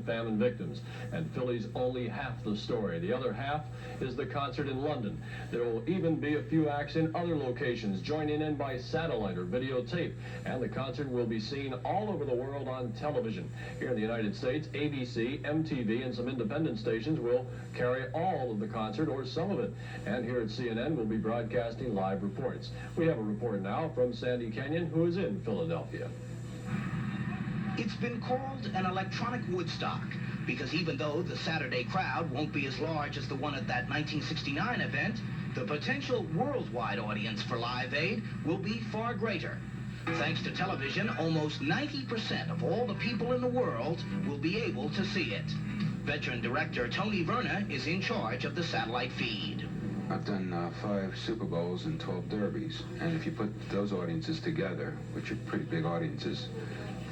famine victims, and Philly's only half the story. The other half is the concert in London. There will even be a few acts in other locations joining in by satellite or videotape, and the concert will be seen all over the world on television. Here in the United States, ABC, MTV, and some independent stations will carry all of the concert or some of it, and here at CNN we'll be broadcasting live reports. We have a report now from Sandy Kenyon, who is in Philadelphia. It's been called an electronic Woodstock because even though the Saturday crowd won't be as large as the one at that 1969 event, the potential worldwide audience for Live Aid will be far greater. Thanks to television, almost 90% of all the people in the world will be able to see it. Veteran director Tony Verna is in charge of the satellite feed. I've done 5 Super Bowls and 12 Derbies, and if you put those audiences together, which are pretty big audiences,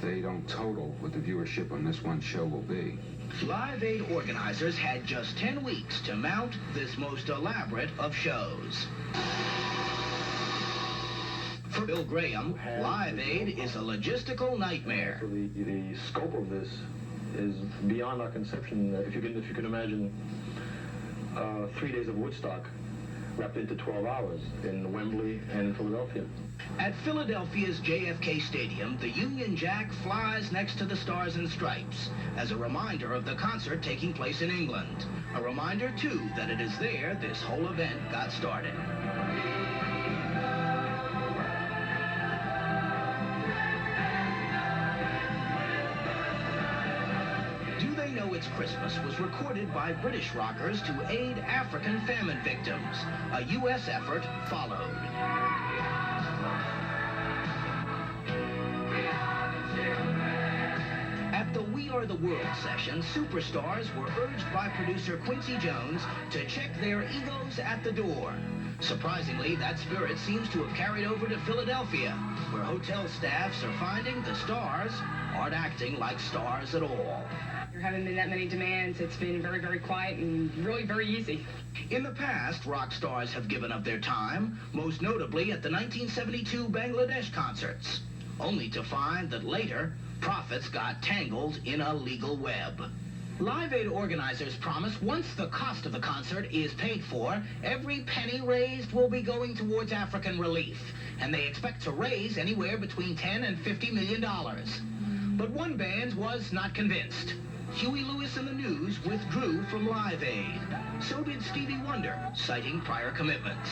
they don't total what the viewership on this one show will be. Live Aid organizers had just 10 weeks to mount this most elaborate of shows. For Bill Graham, Live Aid is a logistical nightmare. The scope of this is beyond our conception. If you can imagine 3 days of Woodstock wrapped into 12 hours in Wembley and in Philadelphia. At Philadelphia's JFK Stadium, the Union Jack flies next to the Stars and Stripes as a reminder of the concert taking place in England. A reminder, too, that it is there this whole event got started. Do They Know It's Christmas was recorded by British rockers to aid African famine victims. A U.S. effort followed. At the We Are the World session, superstars were urged by producer Quincy Jones to check their egos at the door. Surprisingly, that spirit seems to have carried over to Philadelphia, where hotel staffs are finding the stars aren't acting like stars at all. There haven't been that many demands. It's been very, very quiet and really very easy. In the past, rock stars have given up their time, most notably at the 1972 Bangladesh concerts, only to find that later, profits got tangled in a legal web. Live Aid organizers promise once the cost of the concert is paid for, every penny raised will be going towards African relief, and they expect to raise anywhere between $10 and $50 million. But one band was not convinced. Huey Lewis and the News withdrew from Live Aid. So did Stevie Wonder, citing prior commitments.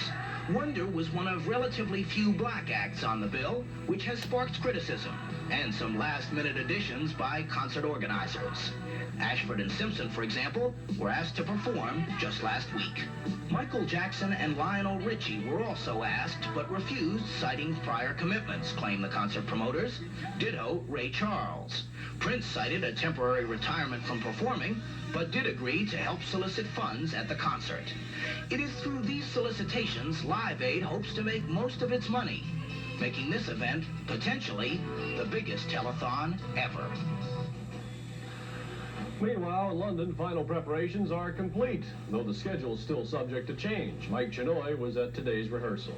Wonder was one of relatively few black acts on the bill, which has sparked criticism and some last-minute additions by concert organizers. Ashford and Simpson, for example, were asked to perform just last week. Michael Jackson and Lionel Richie were also asked, but refused, citing prior commitments, claim the concert promoters. Ditto Ray Charles. Prince cited a temporary retirement from performing, but did agree to help solicit funds at the concert. It is through these solicitations Live Aid hopes to make most of its money, making this event potentially the biggest telethon ever. Meanwhile, in London, final preparations are complete, though the schedule is still subject to change. Mike Chinoy was at today's rehearsal.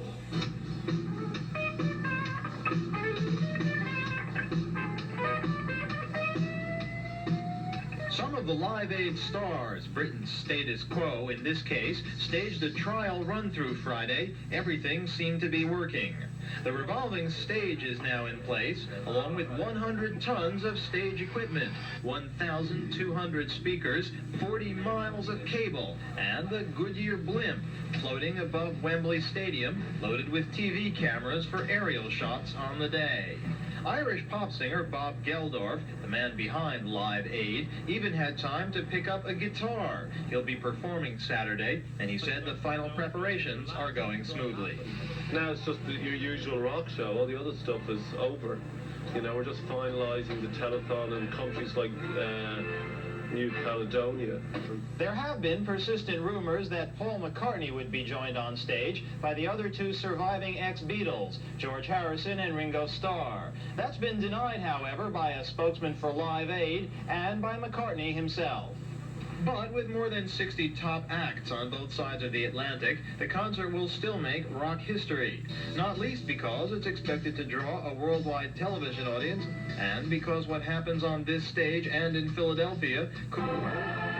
Some of the Live Aid stars, Britain's status quo in this case, staged a trial run-through Friday. Everything seemed to be working. The revolving stage is now in place, along with 100 tons of stage equipment, 1,200 speakers, 40 miles of cable, and the Goodyear blimp floating above Wembley Stadium, loaded with TV cameras for aerial shots on the day. Irish pop singer Bob Geldof, the man behind Live Aid, even had time to pick up a guitar. He'll be performing Saturday, and he said the final preparations are going smoothly. Now it's just your usual rock show. All the other stuff is over. You know, we're just finalizing the telethon in countries like New Caledonia. There have been persistent rumors that Paul McCartney would be joined on stage by the other 2 surviving ex-Beatles, George Harrison and Ringo Starr. That's been denied, however, by a spokesman for Live Aid and by McCartney himself. But with more than 60 top acts on both sides of the Atlantic, the concert will still make rock history. Not least because it's expected to draw a worldwide television audience, and because what happens on this stage and in Philadelphia could...